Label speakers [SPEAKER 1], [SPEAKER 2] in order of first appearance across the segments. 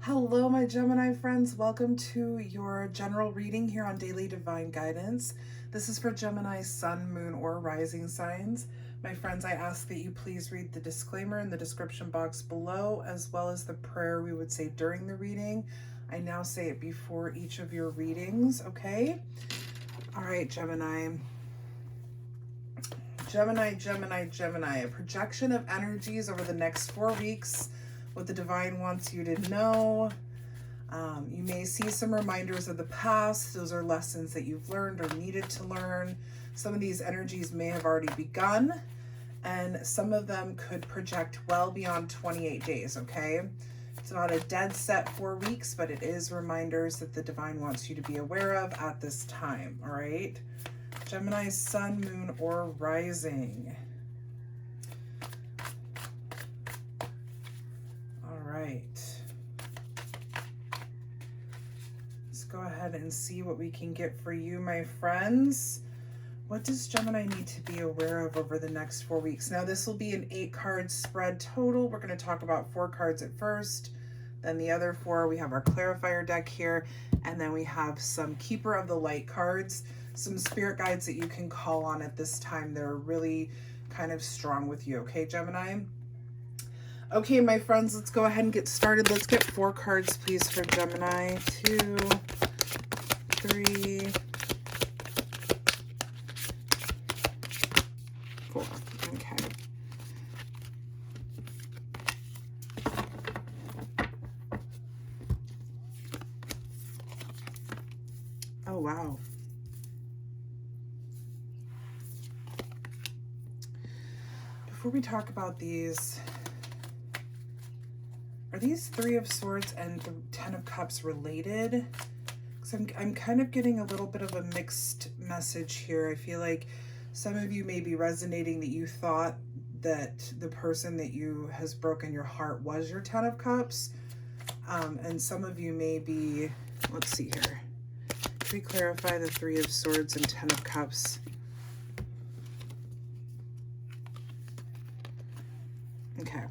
[SPEAKER 1] Hello, my Gemini friends. Welcome to your general reading here on Daily Divine Guidance. This is for Gemini, Sun, Moon, or Rising signs. My friends, I ask that you please read the disclaimer in the description box below, as well as the prayer we would say during the reading. I now say it before each of your readings, okay? All right, Gemini. Gemini. A projection of energies over the next 4 weeks. What the divine wants you to know. You may see some reminders of the past. Those are lessons that you've learned or needed to learn. Some of these energies may have already begun, and some of them could project well beyond 28 days, okay? It's not a dead set 4 weeks, but it is reminders that the divine wants you to be aware of at this time, all right? Gemini, Sun, Moon, or Rising. All right. Let's go ahead and see what we can get for you, my friends. What does Gemini need to be aware of over the next 4 weeks? Now, this will be an 8-card spread total. We're going to talk about 4 cards at first, then the other 4. We have our clarifier deck here, and then we have some Keeper of the Light cards, some spirit guides that you can call on at this time. They're really kind of strong with you, okay, Gemini? Okay, my friends, let's go ahead and get started. Let's get 4 cards, please, for Gemini. 2, 3, 4. Okay. Oh, wow. Before we talk about these, are these 3 of Swords and the 10 of Cups related? Because I'm kind of getting a little bit of a mixed message here. I feel like some of you may be resonating that you thought that the person that you has broken your heart was your 10 of Cups. And some of you may be, let's see here. Can we clarify the 3 of Swords and 10 of Cups? Okay.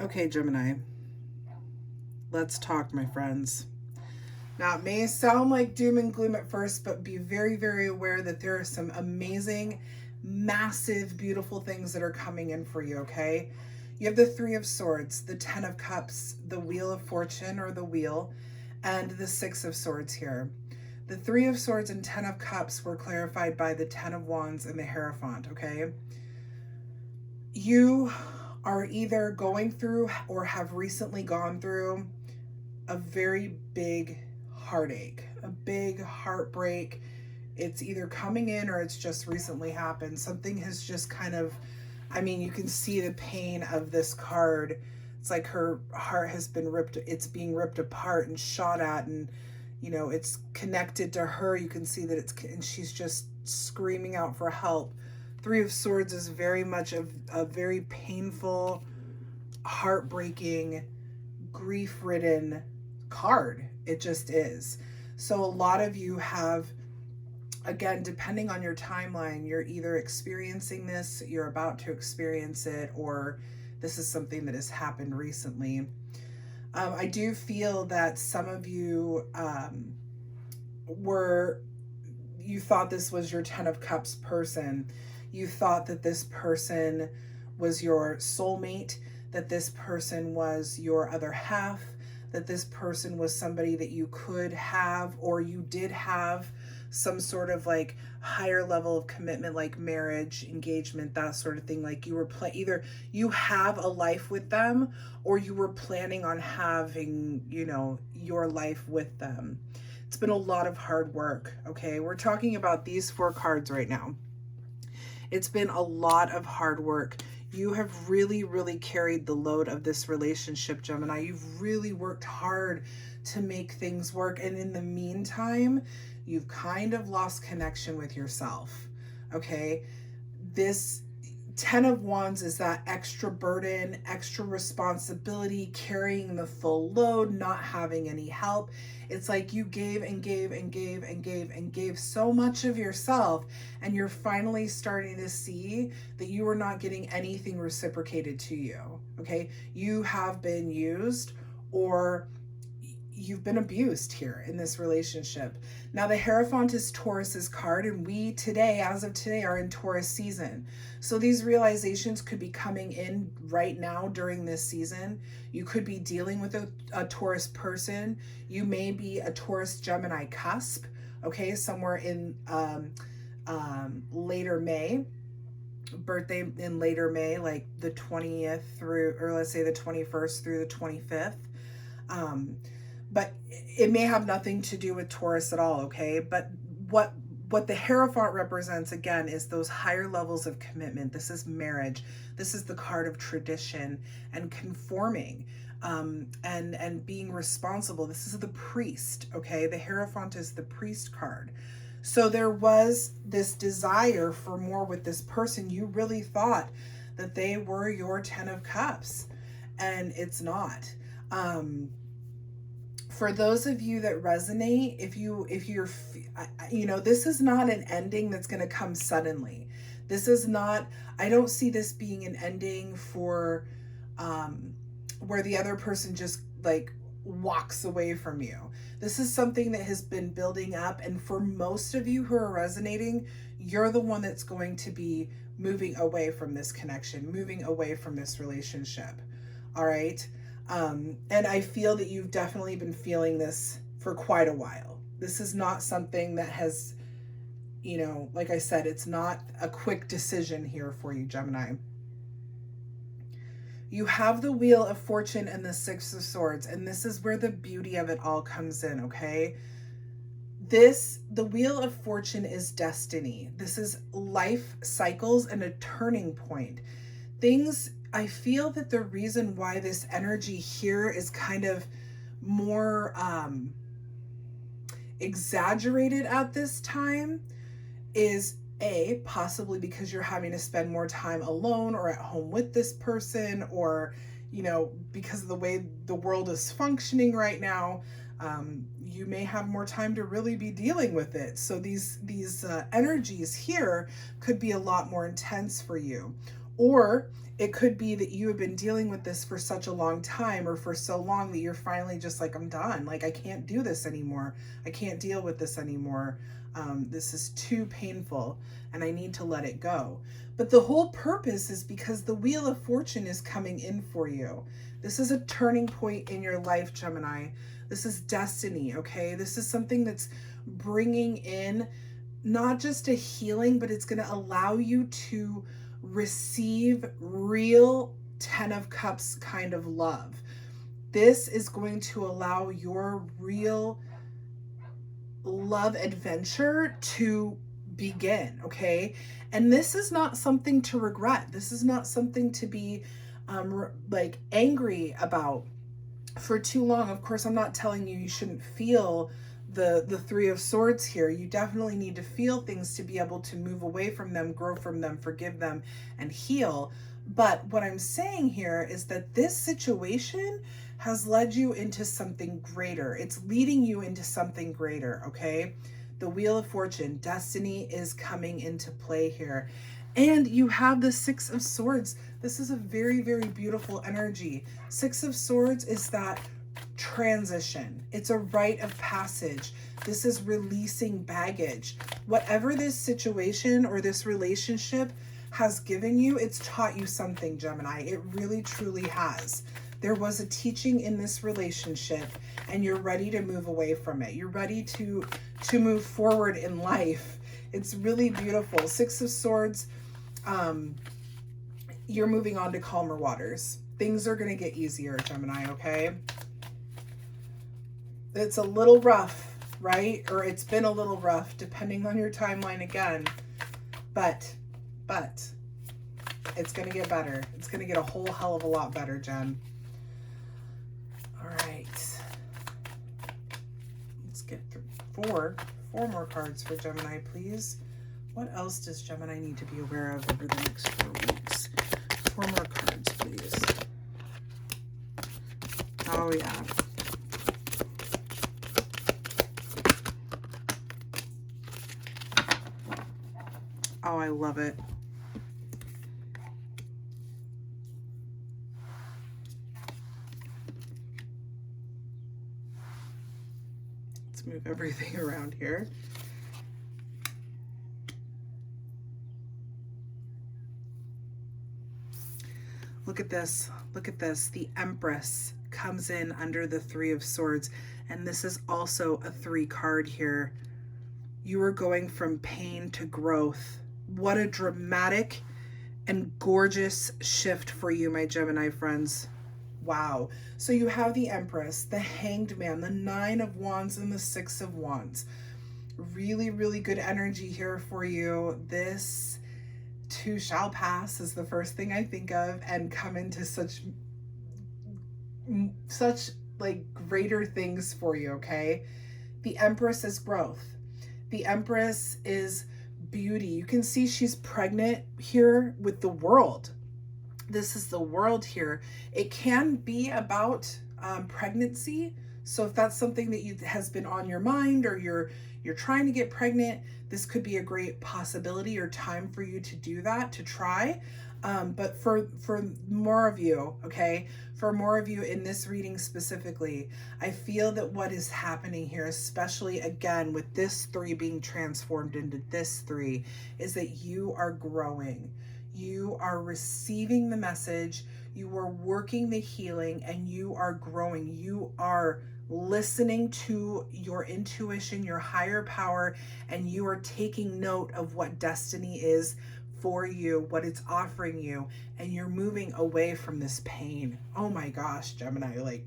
[SPEAKER 1] Okay, Gemini. Let's talk, my friends. Now, it may sound like doom and gloom at first, but be very, very aware that there are some amazing, massive, beautiful things that are coming in for you, okay? You have the 3 of Swords, the 10 of Cups, the Wheel of Fortune or the Wheel, and the 6 of Swords here. The 3 of Swords and 10 of Cups were clarified by the 10 of Wands and the Hierophant, okay? You are either going through or have recently gone through a very big heartache, a big heartbreak. It's either coming in or it's just recently happened. Something has just kind of, I mean, you can see the pain of this card. It's like her heart has been ripped, it's being ripped apart and shot at, and you know, it's connected to her. You can see that it's, and she's just screaming out for help. 3 of Swords is very much a very painful, heartbreaking, grief-ridden card. It just is. So a lot of you have, again, depending on your timeline, you're either experiencing this, you're about to experience it, or this is something that has happened recently. I do feel that some of you you thought this was your 10 of Cups person. You thought that this person was your soulmate, that this person was your other half, that this person was somebody that you could have, or you did have some sort of like higher level of commitment, like marriage, engagement, that sort of thing. Like you were either you have a life with them, or you were planning on having, you know, your life with them. It's been a lot of hard work, okay? We're talking about these 4 cards right now. It's been a lot of hard work. You have really, really carried the load of this relationship, Gemini. You've really worked hard to make things work. And in the meantime, you've kind of lost connection with yourself, okay? This Ten of Wands is that extra burden, extra responsibility, carrying the full load, not having any help. It's like you gave and gave and gave and gave and gave so much of yourself, and you're finally starting to see that you are not getting anything reciprocated to you. Okay? You have been used, or you've been abused here in this relationship. Now, the Hierophant is Taurus's card, and we today, as of today, are in Taurus season. So these realizations could be coming in right now during this season. You could be dealing with a Taurus person. You may be a Taurus Gemini cusp, okay, somewhere in later May. Birthday in later May, like the 20th through, or let's say the 21st through the 25th. But it may have nothing to do with Taurus at all, okay? But what the Hierophant represents, again, is those higher levels of commitment. This is marriage. This is the card of tradition and conforming, and being responsible. This is the priest, okay? The Hierophant is the priest card. So there was this desire for more with this person. You really thought that they were your 10 of Cups, and it's not. For those of you that resonate, if you're, this is not an ending that's going to come suddenly. This is not, I don't see this being an ending for, where the other person just like walks away from you. This is something that has been building up. And for most of you who are resonating, you're the one that's going to be moving away from this connection, moving away from this relationship. All right. And I feel that you've definitely been feeling this for quite a while. This is not something that has, like I said, it's not a quick decision here for you, Gemini. You have the Wheel of Fortune and the Six of Swords, and this is where the beauty of it all comes in, okay? The Wheel of Fortune is destiny. This is life cycles and a turning point. I feel that the reason why this energy here is kind of more exaggerated at this time is possibly because you're having to spend more time alone or at home with this person, or, because of the way the world is functioning right now, you may have more time to really be dealing with it. So these energies here could be a lot more intense for you. Or it could be that you have been dealing with this for such a long time, or for so long that you're finally just like, I'm done. Like, I can't do this anymore. I can't deal with this anymore. This is too painful and I need to let it go. But the whole purpose is because the Wheel of Fortune is coming in for you. This is a turning point in your life, Gemini. This is destiny, okay? This is something that's bringing in not just a healing, but it's going to allow you to receive real 10 of Cups kind of love. This is going to allow your real love adventure to begin, okay? And this is not something to regret. This is not something to be like angry about for too long. Of course, I'm not telling you shouldn't feel the Three of Swords here. You definitely need to feel things to be able to move away from them, grow from them, forgive them, and heal. But what I'm saying here is that this situation has led you into something greater. It's leading you into something greater, okay? The Wheel of Fortune, destiny is coming into play here. And you have the Six of Swords. This is a very, very beautiful energy. Six of Swords is that transition. It's a rite of passage. This is releasing baggage. Whatever this situation or this relationship has given you, it's taught you something, Gemini. It really, truly has. There was a teaching in this relationship, and you're ready to move away from it. You're ready to move forward in life. It's really beautiful. Six of Swords, you're moving on to calmer waters. Things are going to get easier, Gemini, okay? It's a little rough, right? Or it's been a little rough, depending on your timeline again. But it's going to get better. It's going to get a whole hell of a lot better, Jen. All right. Let's get through four more cards for Gemini, please. What else does Gemini need to be aware of over the next 4 weeks? 4 more cards, please. Oh, yeah. Oh, I love it. Let's move everything around here. Look at this. Look at this. The Empress comes in under the 3 of Swords. And this is also a 3 card here. You are going from pain to growth. What a dramatic and gorgeous shift for you, my Gemini friends. Wow. So you have the Empress, the Hanged Man, the 9 of Wands, and the 6 of Wands. Really, really good energy here for you. This too shall pass is the first thing I think of, and come into such like greater things for you, okay? The Empress is growth. The Empress is beauty. You can see she's pregnant here with the World. This is the World here. It can be about pregnancy. So if that's something that has been on your mind, or you're trying to get pregnant, this could be a great possibility or time for you to do that, to try. But for more of you, okay, for more of you in this reading specifically, I feel that what is happening here, especially again with this 3 being transformed into this 3, is that you are growing. You are receiving the message, you are working the healing, and you are growing. You are listening to your intuition, your higher power, and you are taking note of what destiny is for you, what it's offering you, and you're moving away from this pain. Oh my gosh, Gemini, like,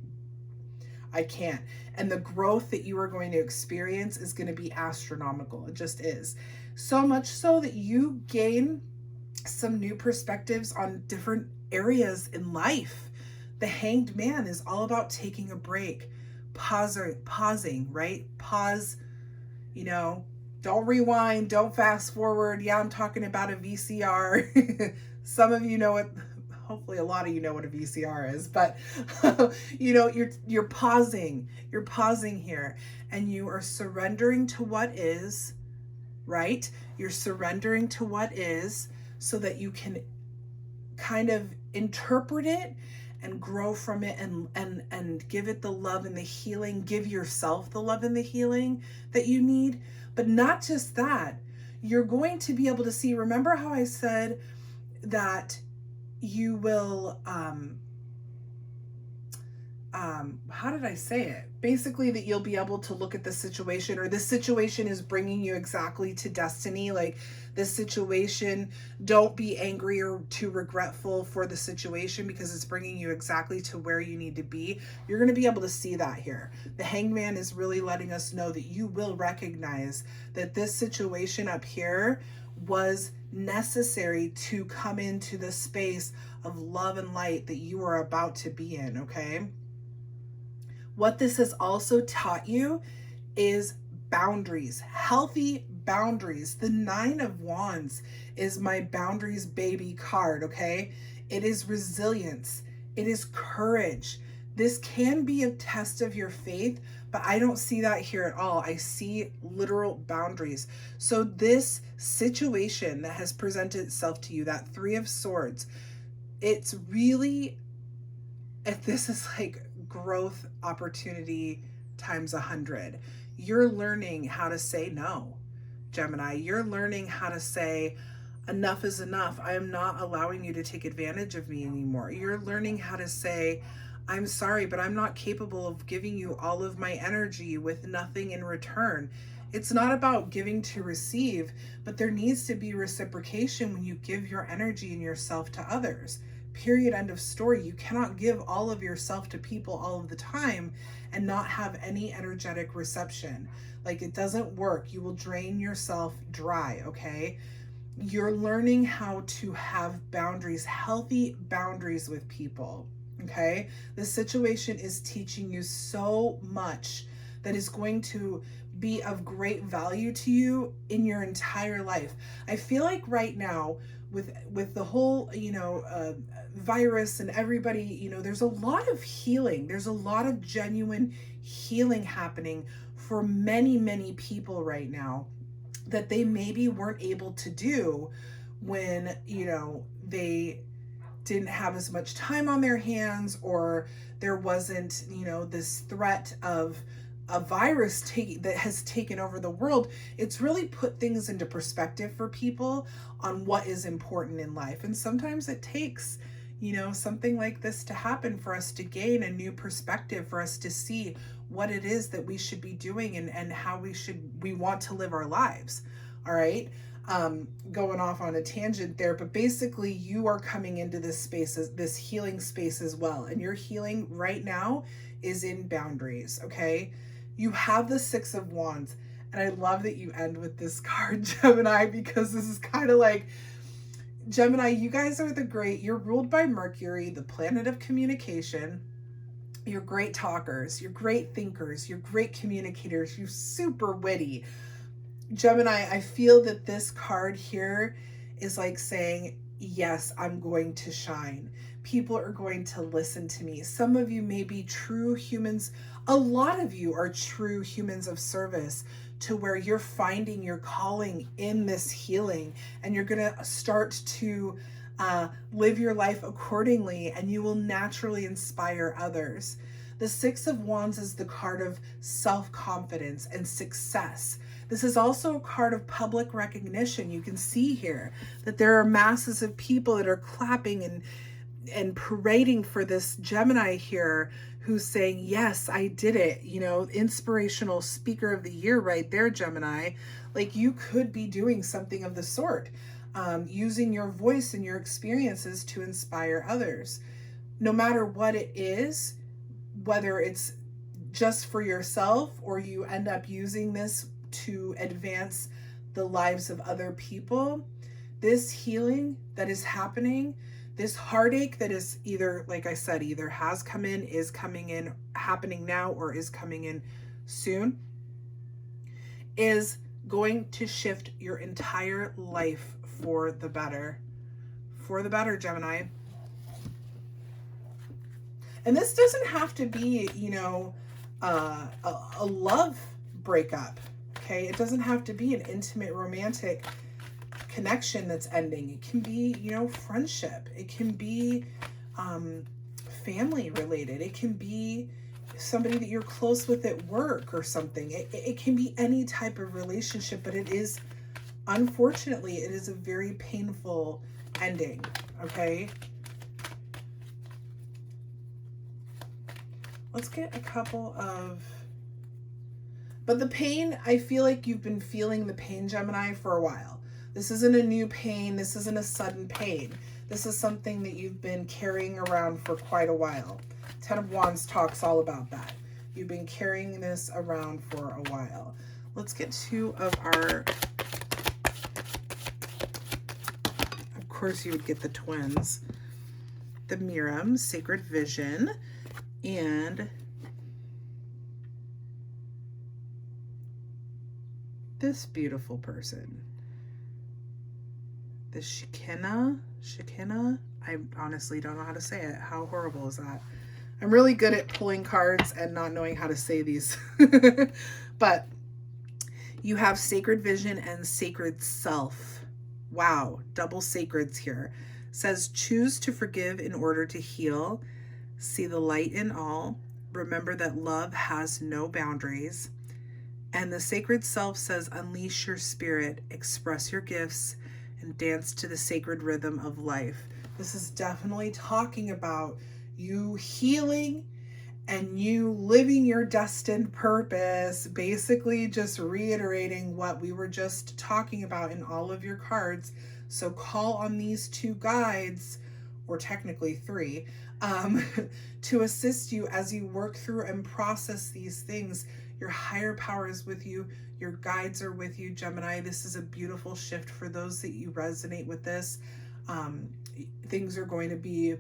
[SPEAKER 1] I can't. And the growth that you are going to experience is going to be astronomical. It just is. So much so that you gain some new perspectives on different areas in life. The Hanged Man is all about taking a break, pausing, right? Pause, you know, don't rewind, don't fast forward. Yeah, I'm talking about a VCR. Some of you know what, hopefully a lot of you know what a VCR is, but you know, you're pausing here, and you are surrendering to what is, right? You're surrendering to what is, so that you can kind of interpret it and grow from it, and give it the love and the healing, give yourself the love and the healing that you need. But not just that, you're going to be able to see, remember how I said that you will, how did I say it? Basically that you'll be able to look at the situation, or this situation is bringing you exactly to destiny. Like this situation, don't be angry or too regretful for the situation, because it's bringing you exactly to where you need to be. You're going to be able to see that here. The Hanged Man is really letting us know that you will recognize that this situation up here was necessary to come into the space of love and light that you are about to be in, okay? What this has also taught you is boundaries, healthy boundaries. The 9 of Wands is my boundaries baby card, okay? It is resilience. It is courage. This can be a test of your faith, but I don't see that here at all. I see literal boundaries. So this situation that has presented itself to you, that 3 of Swords, it's really, if this is like growth opportunity times 100. You're learning how to say no, Gemini. You're learning how to say, enough is enough. I am not allowing you to take advantage of me anymore. You're learning how to say, I'm sorry, but I'm not capable of giving you all of my energy with nothing in return. It's not about giving to receive, but there needs to be reciprocation when you give your energy and yourself to others. Period, end of story. You cannot give all of yourself to people all of the time and not have any energetic reception. Like, it doesn't work. You will drain yourself dry, okay? You're learning how to have boundaries, healthy boundaries with people, okay? This situation is teaching you so much that is going to be of great value to you in your entire life. I feel like right now with the whole, virus and everybody, there's a lot of healing. There's a lot of genuine healing happening for many, many people right now that they maybe weren't able to do when, they didn't have as much time on their hands, or there wasn't, this threat of a virus that has taken over the world. It's really put things into perspective for people on what is important in life. And sometimes it takes, something like this to happen for us to gain a new perspective, for us to see what it is that we should be doing and how we want to live our lives. All right. Going off on a tangent there, but basically you are coming into this space, this healing space as well. And your healing right now is in boundaries. Okay. You have the Six of Wands. And I love that you end with this card, Gemini, because this is kind of like, Gemini, you guys are you're ruled by Mercury, the planet of communication. You're great talkers, you're great thinkers, you're great communicators, you're super witty. Gemini, I feel that this card here is like saying, yes, I'm going to shine. People are going to listen to me. Some of you may be true humans. A lot of you are true humans of service, to where you're finding your calling in this healing, and you're going to start to live your life accordingly, and you will naturally inspire others. The Six of Wands is the card of self-confidence and success. This is also a card of public recognition. You can see here that there are masses of people that are clapping and parading for this Gemini here, who's saying, yes, I did it. Inspirational speaker of the year right there, Gemini. Like, you could be doing something of the sort, using your voice and your experiences to inspire others. No matter what it is, whether it's just for yourself or you end up using this to advance the lives of other people, this healing that is happening, this heartache that is either, like I said, either has come in, is coming in, happening now, or is coming in soon, is going to shift your entire life for the better. For the better, Gemini. And this doesn't have to be, a love breakup. Okay, it doesn't have to be an intimate romantic connection that's ending. It can be, friendship. It can be family related. It can be somebody that you're close with at work or something. It can be any type of relationship, but it is, unfortunately, it is a very painful ending. Okay. Let's get a couple of, but the pain, I feel like you've been feeling the pain, Gemini, for a while. This isn't a new pain. This isn't a sudden pain. This is something that you've been carrying around for quite a while. Ten of Wands talks all about that. You've been carrying this around for a while. Let's get two of our, of course you would get the twins. The Miram, Sacred Vision, and this beautiful person. The Shekinah, I honestly don't know how to say it. How horrible is that? I'm really good at pulling cards and not knowing how to say these. But you have Sacred Vision and Sacred Self. Wow, double sacreds here. It says, choose to forgive in order to heal. See the light in all. Remember that love has no boundaries. And the Sacred Self says, unleash your spirit, express your gifts, and dance to the sacred rhythm of life. This is definitely talking about you healing and you living your destined purpose. Basically just reiterating what we were just talking about in all of your cards. So call on these two guides, or technically three, to assist you as you work through and process these things. Your higher power is with you. Your guides are with you, Gemini. This is a beautiful shift for those that you resonate with this. Things are going to be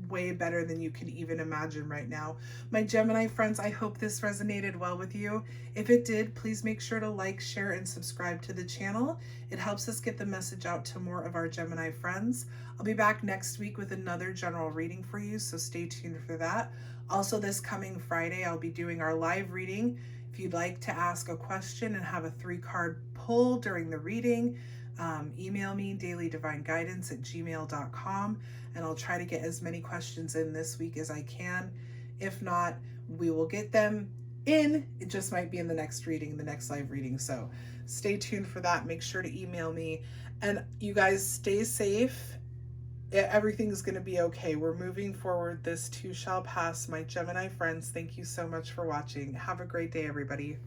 [SPEAKER 1] way better than you can even imagine right now. My Gemini friends, I hope this resonated well with you. If it did, please make sure to like, share, and subscribe to the channel. It helps us get the message out to more of our Gemini friends. I'll be back next week with another general reading for you, so stay tuned for that. Also, this coming Friday, I'll be doing our live reading. If you'd like to ask a question and have a 3-card pull during the reading, email me dailydivineguidance@gmail.com, and I'll try to get as many questions in this week as I can. If not, we will get them in. It just might be in the next reading, the next live reading. So stay tuned for that. Make sure to email me. And you guys stay safe. Everything's going to be okay. We're moving forward. This too shall pass. My Gemini friends, thank you so much for watching. Have a great day, everybody.